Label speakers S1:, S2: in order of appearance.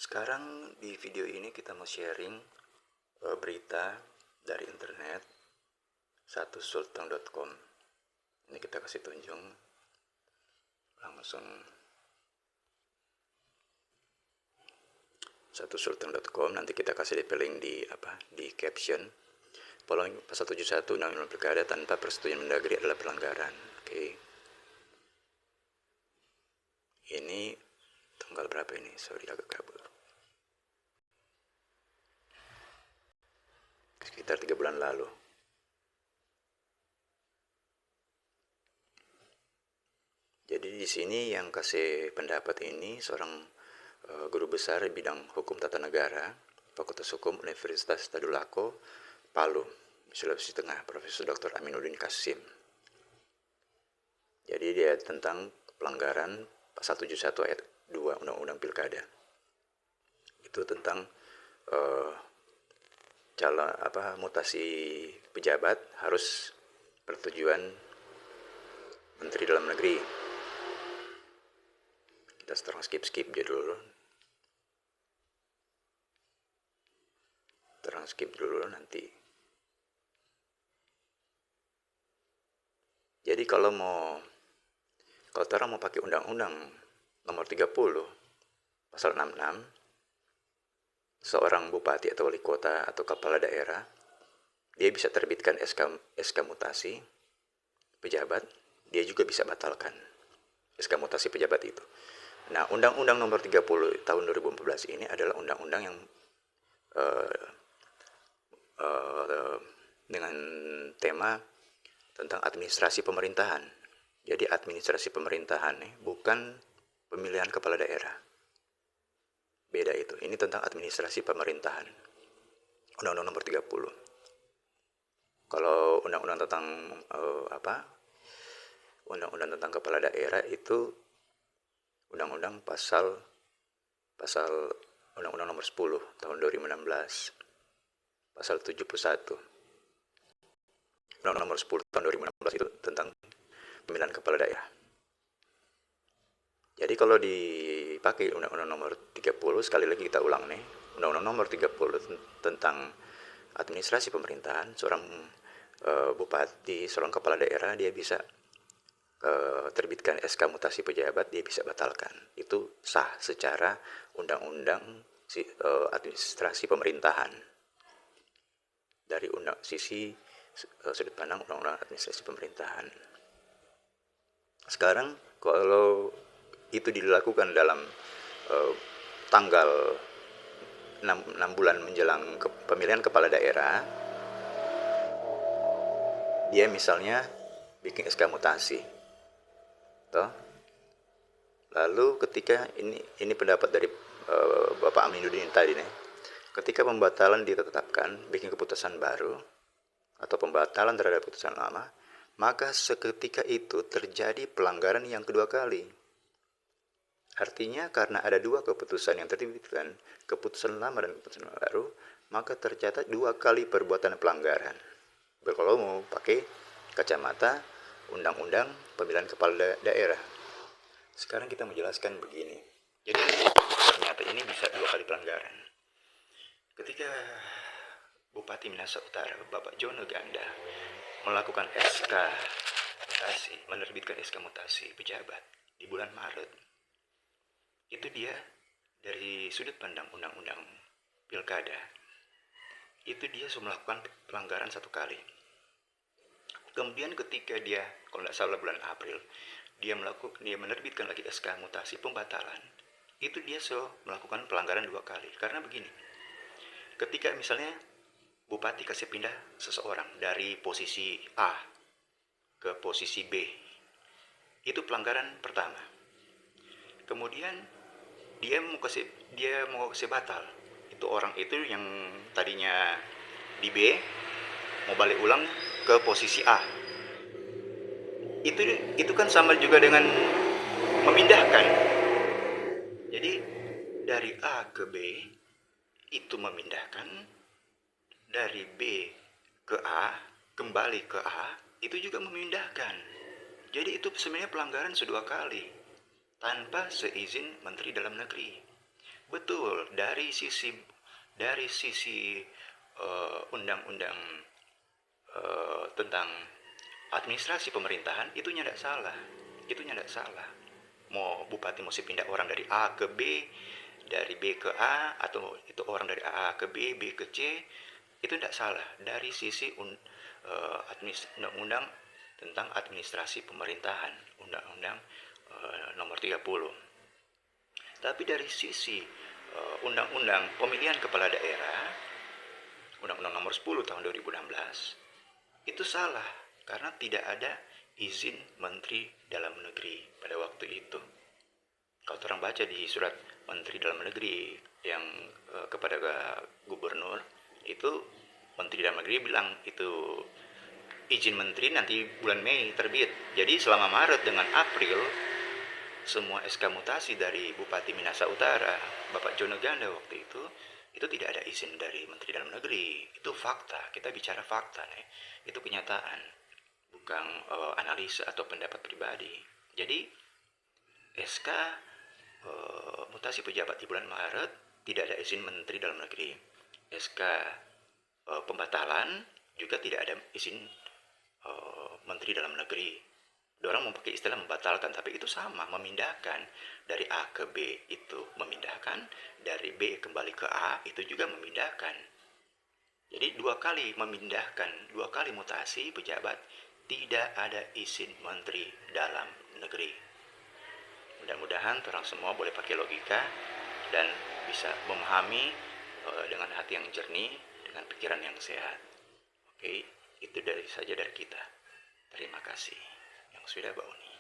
S1: Sekarang di video ini kita mau sharing berita dari internet satusulteng.com. Ini kita kasih tunjuk langsung satusulteng.com. Nanti kita kasih link di caption. Following pasal 71 Undang-Undang Pilkada tanpa persetujuan Mendagri adalah pelanggaran. Oke. Ini tanggal berapa ini? Sorry, agak kabur. Sekitar 3 bulan lalu. Jadi di sini yang kasih pendapat ini seorang guru besar di bidang hukum tata negara, Fakultas Hukum Universitas Tadulako, Palu, Sulawesi Tengah, Profesor Dr. Aminuddin Kasim. Jadi dia tentang pelanggaran pasal 71 ayat 2 Undang-Undang Pilkada. Itu tentang mutasi pejabat harus persetujuan Menteri Dalam Negeri. Kita sekarang skip dia dulu. Skip dulu nanti. Jadi kalau orang mau pakai Undang-Undang nomor 30 pasal 66, seorang bupati atau wali kota atau kepala daerah dia bisa terbitkan SK mutasi pejabat, dia juga bisa batalkan SK mutasi pejabat itu. Nah, Undang-Undang nomor 30 tahun 2014 ini adalah undang-undang yang dengan tema tentang administrasi pemerintahan. Jadi administrasi pemerintahan bukan pemilihan kepala daerah. Beda itu. Ini tentang administrasi pemerintahan. Undang-Undang nomor 30. Kalau undang-undang tentang undang-undang tentang kepala daerah itu undang-undang pasal Undang-Undang nomor 10 tahun 2016. Pasal 71. Undang-Undang nomor 10 tahun 2016 itu tentang pemilihan kepala daerah. Jadi kalau dipakai Undang-Undang nomor 30, sekali lagi kita ulang nih, Undang-Undang nomor 30 tentang administrasi pemerintahan, seorang bupati, seorang kepala daerah, dia bisa terbitkan SK mutasi pejabat, dia bisa batalkan. Itu sah secara Undang-Undang administrasi pemerintahan. Dari sisi sudut pandang Undang-Undang administrasi pemerintahan. Sekarang kalau itu dilakukan dalam tanggal 6 bulan menjelang pemilihan kepala daerah, dia misalnya bikin SK mutasi, toh. Lalu ketika ini pendapat dari Bapak Aminuddin tadi nih, ketika pembatalan ditetapkan, bikin keputusan baru atau pembatalan terhadap keputusan lama, maka seketika itu terjadi pelanggaran yang kedua kali. Artinya karena ada dua keputusan yang terbitkan, keputusan lama dan keputusan baru, maka tercatat 2 kali perbuatan pelanggaran. Kalau mau pakai kacamata Undang-Undang Pemilihan Kepala Daerah. Sekarang kita menjelaskan begini. Jadi ternyata ini bisa 2 kali pelanggaran. Ketika Bupati Minahasa Utara, Bapak Jono Ganda, melakukan SK mutasi, menerbitkan SK mutasi pejabat di bulan Maret, itu dia dari sudut pandang Undang-Undang Pilkada, itu dia sudah melakukan pelanggaran 1 kali. Kemudian ketika dia, kalau tidak salah bulan April, dia menerbitkan lagi SK mutasi pembatalan, itu dia sudah melakukan pelanggaran 2 kali. Karena begini, ketika misalnya bupati kasih pindah seseorang dari posisi A ke posisi B, itu pelanggaran pertama. Kemudian dia mau kasih batal. Itu orang itu yang tadinya di B mau balik ulang ke posisi A. Itu kan sama juga dengan memindahkan. Jadi dari A ke B itu memindahkan, dari B ke A kembali ke A itu juga memindahkan. Jadi itu sebenarnya pelanggaran 2 kali tanpa seizin Menteri Dalam Negeri. Betul, dari sisi undang-undang tentang administrasi pemerintahan itu tidak salah. Itu tidak salah. Mau bupati mesti pindah orang dari A ke B, dari B ke A, atau itu orang dari A ke B, B ke C, itu tidak salah dari sisi undang-undang tentang administrasi pemerintahan, undang-undang nomor 30. Tapi dari sisi undang-undang pemilihan kepala daerah, undang-undang nomor 10 tahun 2016, itu salah karena tidak ada izin Menteri Dalam Negeri pada waktu itu. Kalau orang baca di surat Menteri Dalam Negeri yang kepada gubernur, itu Menteri Dalam Negeri bilang itu izin menteri nanti bulan Mei terbit. Jadi selama Maret dengan April, semua SK mutasi dari Bupati Minahasa Utara, Bapak Jono Ganda waktu itu tidak ada izin dari Menteri Dalam Negeri. Itu fakta, kita bicara fakta nih. Itu kenyataan, bukan analisa atau pendapat pribadi. Jadi SK mutasi pejabat di bulan Maret tidak ada izin Menteri Dalam Negeri. SK pembatalan juga tidak ada izin Menteri Dalam Negeri. Orang mau pakai istilah membatalkan, tapi itu sama, memindahkan dari A ke B itu memindahkan, dari B kembali ke A itu juga memindahkan. Jadi dua kali memindahkan, dua kali mutasi pejabat, tidak ada izin Menteri Dalam Negeri. Mudah-mudahan orang semua boleh pakai logika dan bisa memahami dengan hati yang jernih, dengan pikiran yang sehat. Oke, itu saja dari kita. Terima kasih yang sudah Bauni.